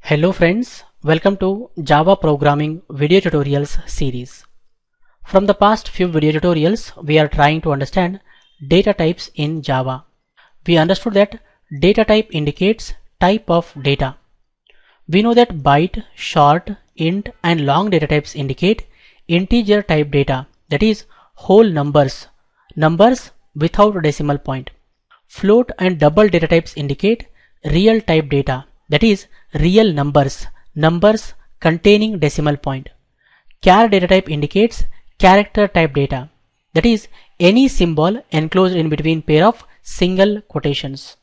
Hello friends, welcome to Java Programming video tutorials series. From the past few video tutorials, we are trying to understand data types in Java. We understood that data type indicates type of data. We know that byte, short, int and long data types indicate integer type data, that is whole numbers without a decimal point. Float and double data types indicate real type data, that is real numbers containing decimal point. Char data type indicates character type data, that is any symbol enclosed in between pair of single quotations.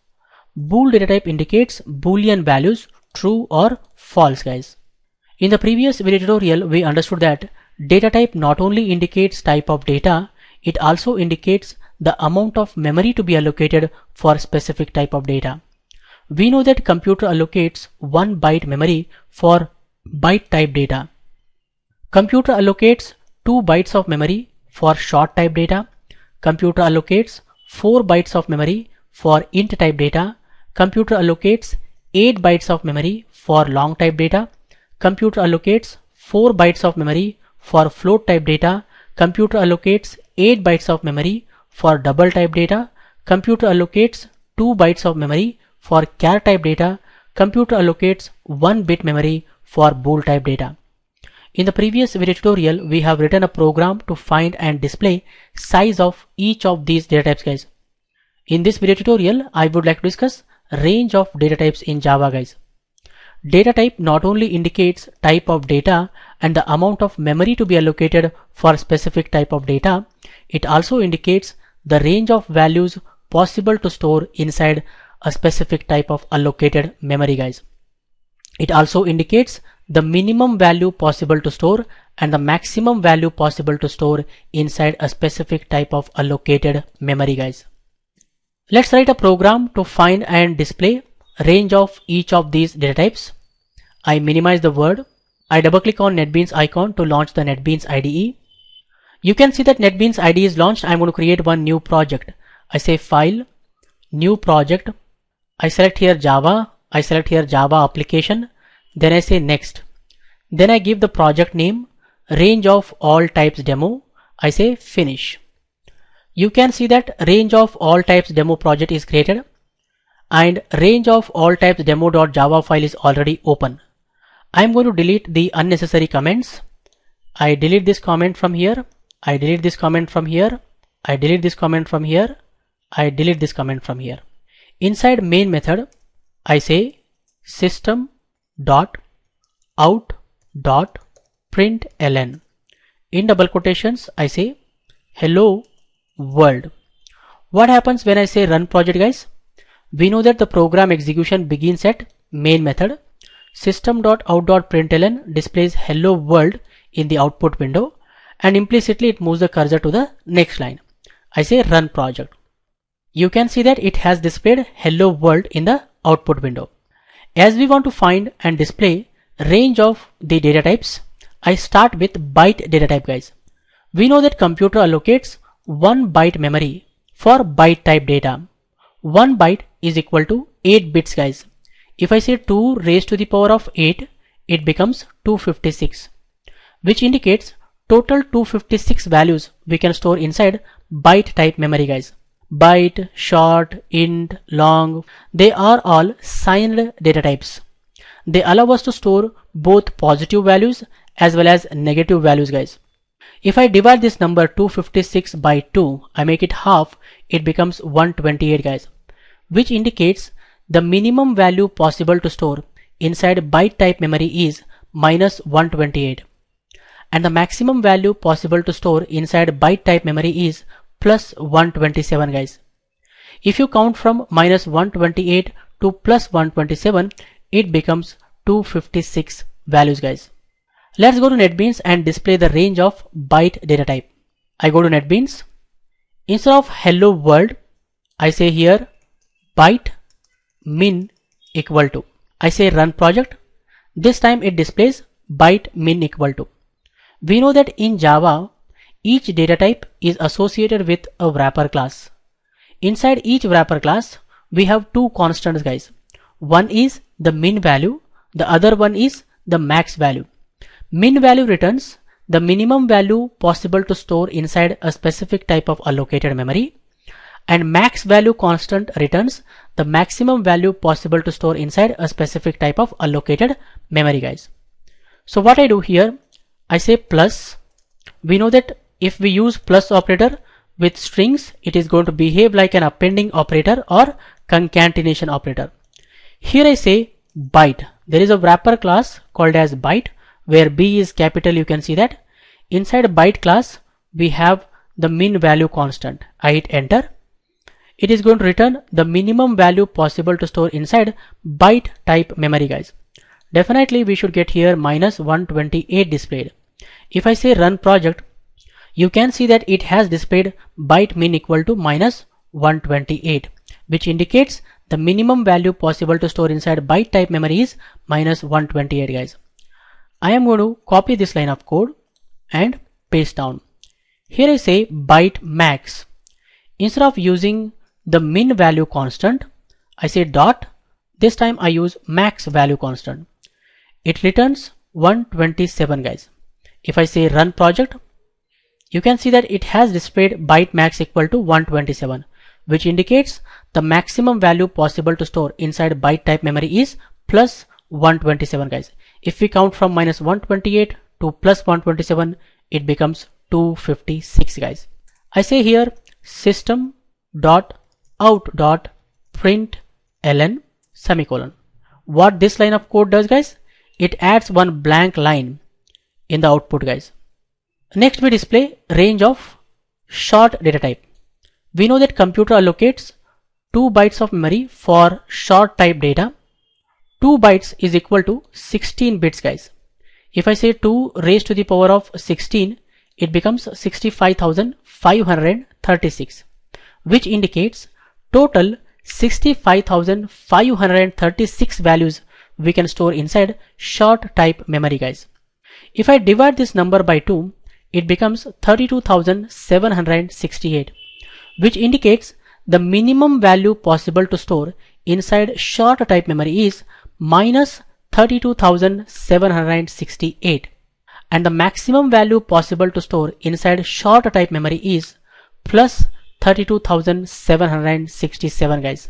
Bool data type indicates boolean values, true or false guys. In the previous video tutorial we understood that data type not only indicates type of data, it also indicates the amount of memory to be allocated for specific type of data. We know that computer allocates 1 byte memory for byte type data. Computer allocates 2 bytes of memory for short type data. Computer allocates 4 bytes of memory for int type data. Computer allocates 8 bytes of memory for long type data. Computer allocates 4 bytes of memory for float type data. Computer allocates 8 bytes of memory for double type data. Computer allocates 2 bytes of memory for char type data. Computer allocates 1 bit memory for bool type data. In the previous video tutorial, we have written a program to find and display size of each of these data types guys. In this video tutorial, I would like to discuss range of data types in Java guys. Data type not only indicates type of data and the amount of memory to be allocated for specific type of data, it also indicates the range of values possible to store inside a specific type of allocated memory guys. It also indicates the minimum value possible to store and the maximum value possible to store inside a specific type of allocated memory guys. Let's write a program to find and display range of each of these data types. I minimize the word. I double click on NetBeans icon to launch the NetBeans IDE. You can see that NetBeans IDE is launched. I'm going to create one new project. I say File, New Project. I select here Java. I select here Java application. Then I say Next. Then I give the project name, range of all types demo. I say Finish. You can see that range of all types demo project is created and range of all types demo.java file is already open. I am going to delete the unnecessary comments. I delete this comment from here. I delete this comment from here. I delete this comment from here. I delete this comment from here. Inside main method, I say system.out.println. In double quotations, I say hello world. What happens when I say run project guys? We know that the program execution begins at main method. System.out.println displays hello world in the output window and implicitly it moves the cursor to the next line. I say run project. You can see that it has displayed hello world in the output window. As we want to find and display range of the data types, I start with byte data type guys. We know that computer allocates 1 byte memory for byte type data. 1 byte is equal to 8 bits guys. If I say 2 raised to the power of 8, it becomes 256, which indicates total 256 values we can store inside byte type memory guys. Byte, short, int, long, they are all signed data types. They allow us to store both positive values as well as negative values guys. If I divide this number 256 by 2, I make it half, it becomes 128 guys, which indicates the minimum value possible to store inside byte type memory is minus 128 and the maximum value possible to store inside byte type memory is plus 127 guys. If you count from minus 128 to plus 127, it becomes 256 values guys. Let's go to NetBeans and display the range of byte data type. I go to NetBeans. Instead of hello world, I say here byte min equal to. I say run project. This time it displays byte min equal to. We know that in Java, each data type is associated with a wrapper class. Inside each wrapper class, we have two constants guys. One is the min value, The other one is the max value. Min value returns the minimum value possible to store inside a specific type of allocated memory, and max value constant returns the maximum value possible to store inside a specific type of allocated memory, guys. So what I do here, I say plus. We know that if we use plus operator with strings, it is going to behave like an appending operator or concatenation operator. Here I say byte. There is a wrapper class called as byte where B is capital. You can see that inside byte class we have the min value constant. I hit enter. It is going to return the minimum value possible to store inside byte type memory, guys. Definitely we should get here minus 128 displayed. If I say run project, you can see that it has displayed byte min equal to minus 128, which indicates the minimum value possible to store inside byte type memory is minus 128, guys. I am going to copy this line of code and paste down. Here I say byte max. Instead of using the min value constant, I say dot. This time I use max value constant. It returns 127, guys. If I say run project, you can see that it has displayed byte max equal to 127, which indicates the maximum value possible to store inside byte type memory is plus 127, guys. If we count from minus 128 to plus 127, it becomes 256, guys. I say here system dot out dot println semicolon. What this line of code does, guys, it adds one blank line in the output, guys. Next we display range of short data type. We know that computer allocates 2 bytes of memory for short type data. 2 bytes is equal to 16 bits, guys. If I say 2 raised to the power of 16, it becomes 65,536, which indicates total 65,536 values we can store inside short type memory, guys. If I divide this number by 2, it becomes 32,768, which indicates the minimum value possible to store inside short type memory is minus 32,768, and the maximum value possible to store inside short type memory is plus 32,767, guys.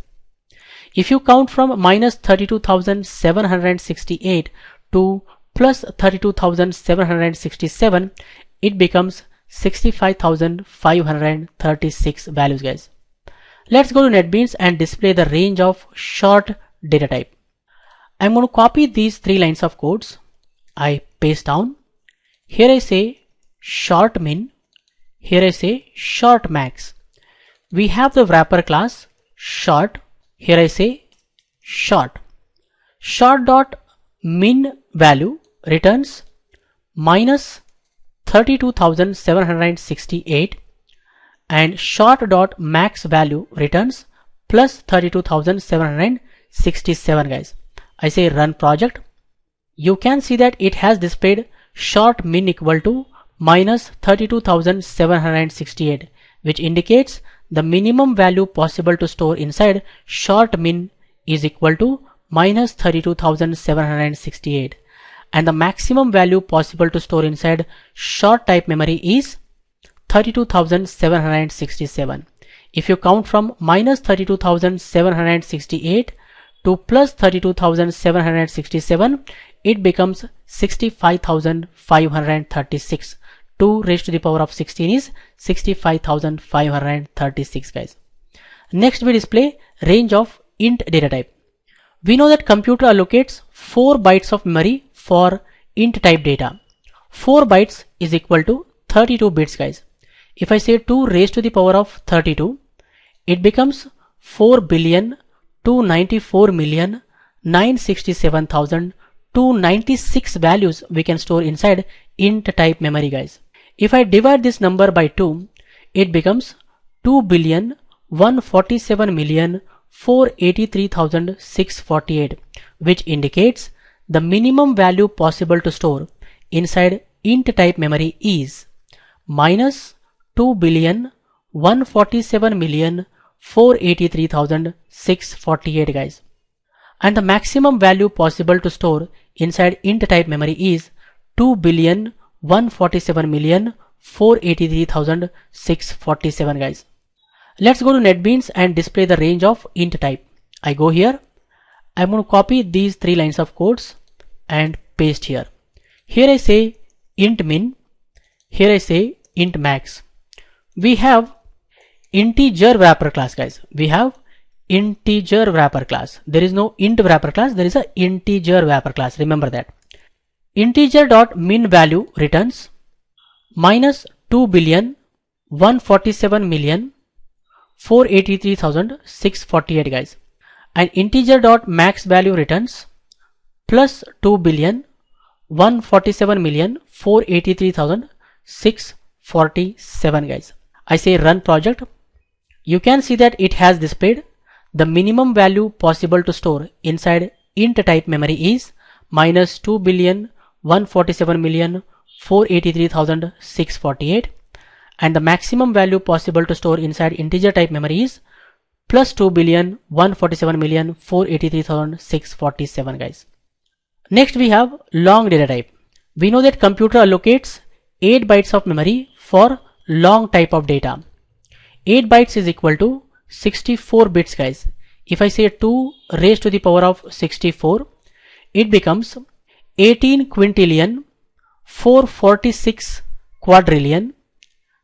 If you count from minus 32,768 to plus 32,767, it becomes 65,536 values, guys. Let's go to NetBeans and display the range of short data type. I'm going to copy these 3 lines of codes. I paste down. Here I say short min. Here I say short max. We have the wrapper class short. Here I say short. Short dot min value returns minus 32,768, and short dot max value returns plus 32,767, guys. I say run project. You can see that it has displayed short min equal to minus 32,768, which indicates the minimum value possible to store inside short min is equal to minus 32,768, and the maximum value possible to store inside short type memory is 32,767. If you count from minus 32,768 to plus 32,767, it becomes 65,536. 2 raised to the power of 16 is 65,536, guys. Next we display range of int data type. We know that computer allocates 4 bytes of memory for int type data. 4 bytes is equal to 32 bits, guys. If I say 2 raised to the power of 32, it becomes 4,294,967,296 values we can store inside int type memory, guys. If I divide this number by 2, it becomes 2,147,483,648, which indicates the minimum value possible to store inside int type memory is minus 2,147,483,648, guys. and the maximum value possible to store inside int type memory is 2,147,483,647 guys. Let's go to NetBeans and display the range of int type. I go here. I'm going to copy these 3 lines of codes and paste here. Here I say int min. Here I say int max. We have integer wrapper class guys. We have integer wrapper class. There is no int wrapper class. There is a integer wrapper class. Remember that. Integer dot min value returns minus 2,147,483,648 guys, and integer dot max value returns plus 2,147,483,647 guys. I say run project. You can see that it has displayed the minimum value possible to store inside int type memory is minus 2,147,483,648, and the maximum value possible to store inside integer type memory is plus 2,147,483,647 guys. Next we have long data type. We know that computer allocates 8 bytes of memory for long type of data. 8 bytes is equal to 64 bits guys. If I say 2 raised to the power of 64, it becomes 18 quintillion, 446 quadrillion,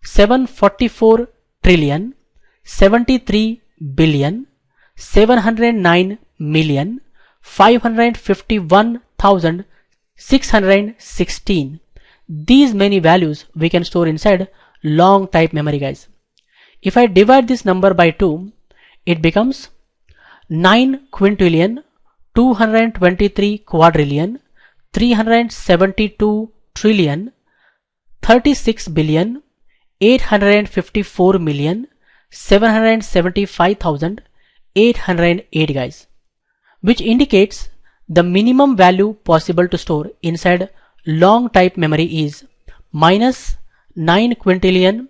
744 trillion, 73 billion, 709 million, 551,616. These many values we can store inside long type memory guys. If I divide this number by 2, it becomes 9 quintillion, 223 quadrillion, 372 trillion, 36 billion, 854 million, 775,808 guys, which indicates the minimum value possible to store inside long type memory is minus 9 quintillion,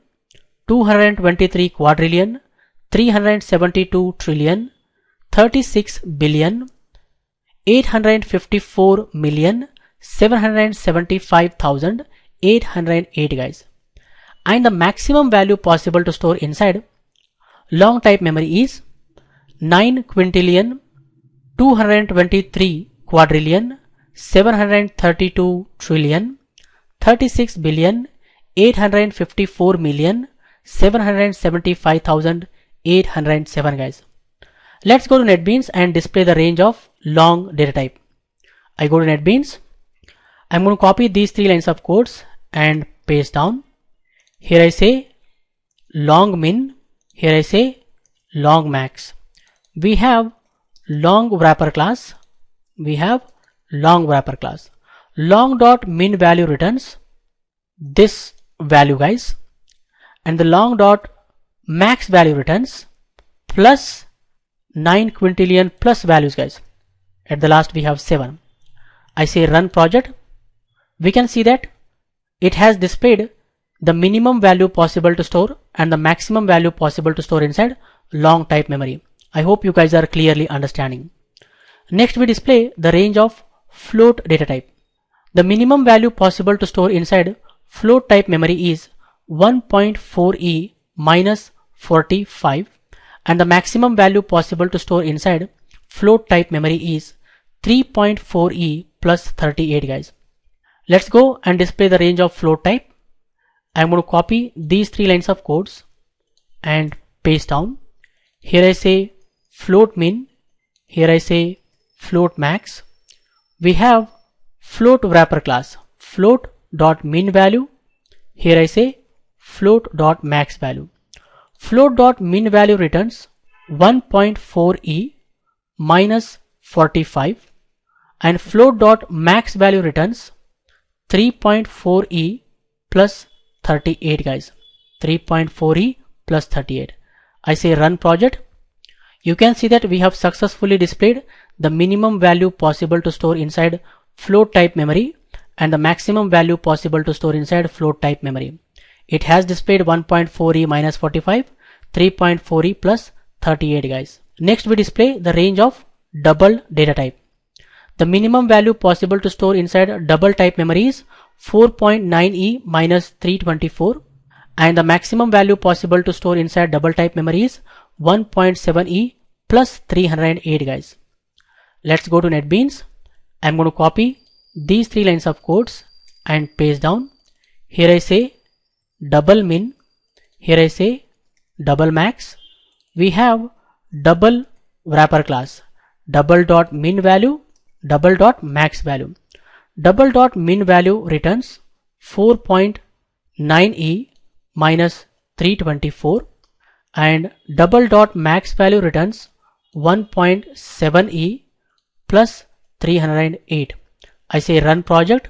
223 quadrillion, 372 trillion, 36 billion, 854 million, 775,808 guys, and the maximum value possible to store inside long type memory is 9 quintillion, 223 quadrillion, 732 trillion, 36 billion, 854 million, 775,807 guys. Let's go to NetBeans and display the range of long data type. I go to NetBeans. I'm going to copy these 3 lines of codes and paste down. Here I say long min. Here I say long max. We have long wrapper class. We have long wrapper class. Long dot min value returns this value guys, and the long dot max value returns plus 9 quintillion plus values guys. At the last we have 7. I say run project. We can see that it has displayed the minimum value possible to store and the maximum value possible to store inside long type memory. I hope you guys are clearly understanding. Next we display the range of float data type. The minimum value possible to store inside float type memory is 1.4e minus 45, and the maximum value possible to store inside float type memory is 3.4e plus 38 guys. Let's go and display the range of float type. I'm going to copy these 3 lines of codes and paste down. Here I say float min. Here I say float max. We have float wrapper class, float dot min value. Here I say float dot max value. Float dot min value returns 1.4e minus 45, and float dot max value returns 3.4e plus 38 guys. 3.4e plus 38. I say run project. You can see that we have successfully displayed the minimum value possible to store inside float type memory and the maximum value possible to store inside float type memory. It has displayed 1.4e minus 45, 3.4e plus 38 guys. Next we display the range of double data type. The minimum value possible to store inside double type memory is 4.9e minus 324, and the maximum value possible to store inside double type memory is 1.7e plus 308 guys. Let's go to NetBeans. I'm going to copy these 3 lines of codes and paste down. Here I say double min, here I say double max. We have double wrapper class, double dot min value, double dot max value. Double dot min value returns 4.9e minus 324, and double dot max value returns 1.7e plus 308. I say run project.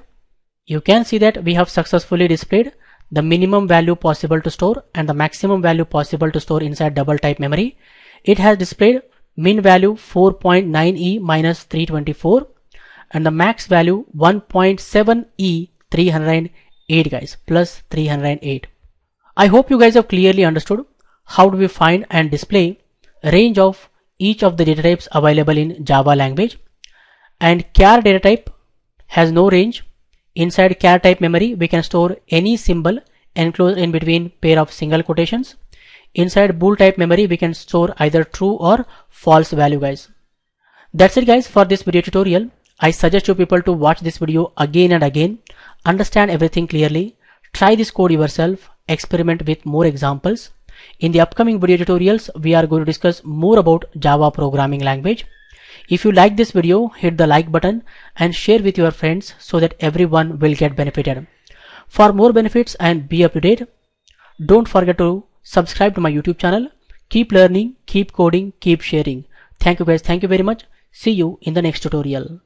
You can see that we have successfully displayed the minimum value possible to store and the maximum value possible to store inside double type memory. It has displayed min value 4.9e minus 324 and the max value 1.7e 308 guys, plus 308. I hope you guys have clearly understood how do we find and display range of each of the data types available in Java language. And char data type has no range. Inside char type memory we can store any symbol enclosed in between pair of single quotations. Inside bool type memory we can store either true or false value guys. That's it guys for this video tutorial. I suggest you people to watch this video again and again, understand everything clearly, try this code yourself, experiment with more examples. In the upcoming video tutorials we are going to discuss more about Java programming language. If you like this video, hit the like button and share with your friends so that everyone will get benefited. For more benefits and be up to date, don't forget to subscribe to my YouTube channel. Keep learning, keep coding, keep sharing. Thank you guys. Thank you very much. See you in the next tutorial.